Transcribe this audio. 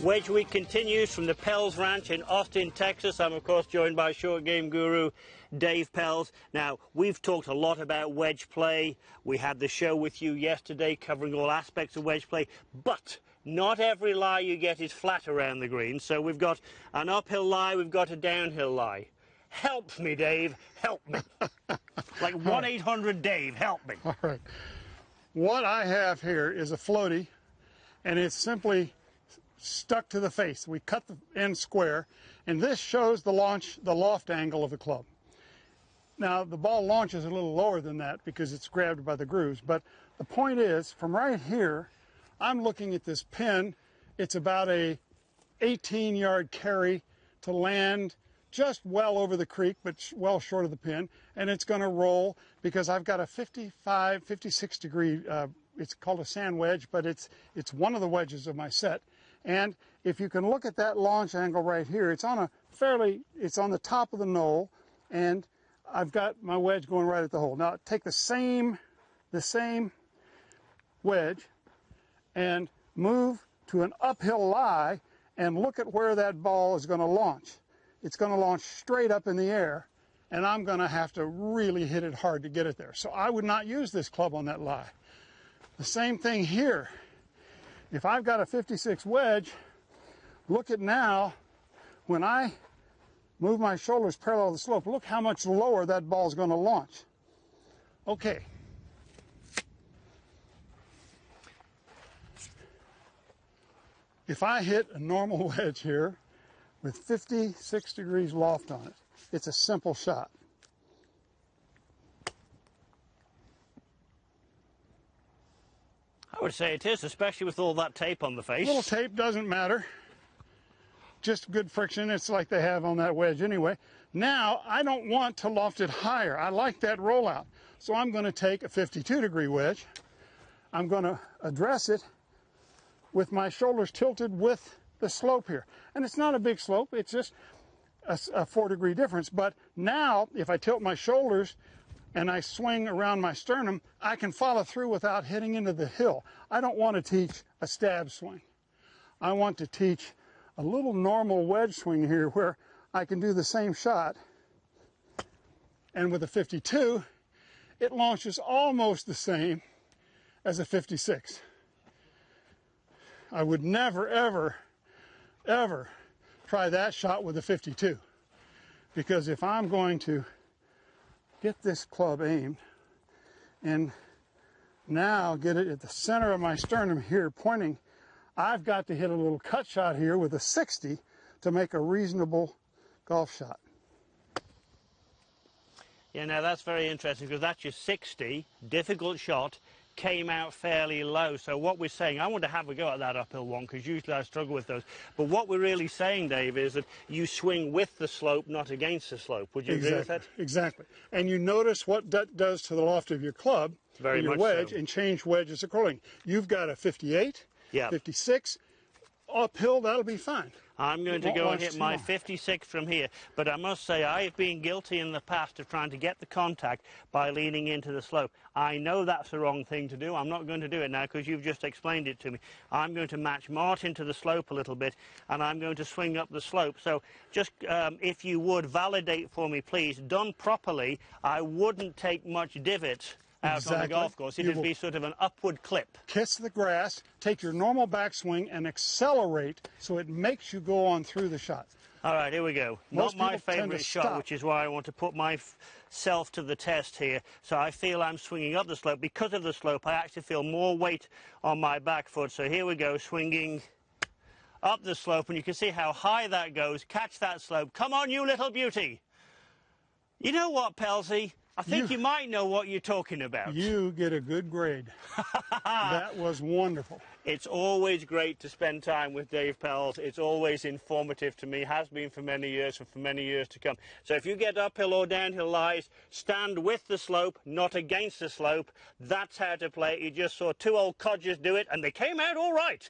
Wedge Week continues from the Pelz Ranch in Austin, Texas. I'm, of course, joined by short game guru Dave Pelz. Now, we've talked a lot about wedge play. We had the show with you yesterday covering all aspects of wedge play, but not every lie you get is flat around the green. So we've got an uphill lie, we've got a downhill lie. Help me, Dave, help me. Like 1-800-DAVE, help me. All right. What I have here is a floaty, and it's simply stuck to the face. We cut the end square, and this shows the loft angle of the club. Now, the ball launches a little lower than that because it's grabbed by the grooves, but the point is, from right here, I'm looking at this pin. It's about a 18-yard carry to land just well over the creek, but well short of the pin, and it's going to roll because I've got a 56 degree, it's called a sand wedge, but it's one of the wedges of my set. And if you can look at that launch angle right here, it's on the top of the knoll, and I've got my wedge going right at the hole. Now take the same wedge and move to an uphill lie and look at where that ball is going to launch. It's going to launch straight up in the air, and I'm going to have to really hit it hard to get it there. So I would not use this club on that lie. The same thing here. If I've got a 56 wedge, look at now, when I move my shoulders parallel to the slope, look how much lower that ball is going to launch. Okay. If I hit a normal wedge here with 56 degrees loft on it, it's a simple shot. I would say it is, especially with all that tape on the face. Little tape doesn't matter. Just good friction. It's like they have on that wedge anyway. Now, I don't want to loft it higher. I like that rollout. So I'm going to take a 52 degree wedge. I'm going to address it with my shoulders tilted with the slope here. And it's not a big slope. It's just a 4 degree difference. But now, if I tilt my shoulders and I swing around my sternum, I can follow through without hitting into the hill. I don't want to teach a stab swing. I want to teach a little normal wedge swing here where I can do the same shot. And with a 52, it launches almost the same as a 56. I would never, ever, ever try that shot with a 52. Because if I'm going to get this club aimed and now get it at the center of my sternum here pointing, I've got to hit a little cut shot here with a 60 to make a reasonable golf shot. Yeah, now that's very interesting because that's your 60, difficult shot, came out fairly low. So what we're saying, I want to have a go at that uphill one because usually I struggle with those. But what we're really saying, Dave, is that you swing with the slope, not against the slope. Would you agree with that? Exactly. And you notice what that does to the loft of your club, your wedge, and change wedges accordingly. You've got a 58, 56, uphill, that'll be fine. I'm going to go and hit my 56 from here, but I must say I have been guilty in the past of trying to get the contact by leaning into the slope. I know that's the wrong thing to do. I'm not going to do it now because you've just explained it to me. I'm going to match Martin to the slope a little bit, and I'm going to swing up the slope. So just if you would validate for me, please, done properly, I wouldn't take much divot out on the golf course. It would be sort of an upward clip. Kiss the grass, take your normal backswing and accelerate so it makes you go on through the shot. All right, here we go. Not my favorite shot, which is why I want to put myself to the test here. So I feel I'm swinging up the slope. Because of the slope, I actually feel more weight on my back foot. So here we go, swinging up the slope, and you can see how high that goes. Catch that slope. Come on, you little beauty. You know what, Pelzy? I think you might know what you're talking about. You get a good grade. That was wonderful. It's always great to spend time with Dave Pelz. It's always informative to me, has been for many years and for many years to come. So if you get uphill or downhill lies, stand with the slope, not against the slope. That's how to play it. You just saw two old codgers do it, and they came out all right.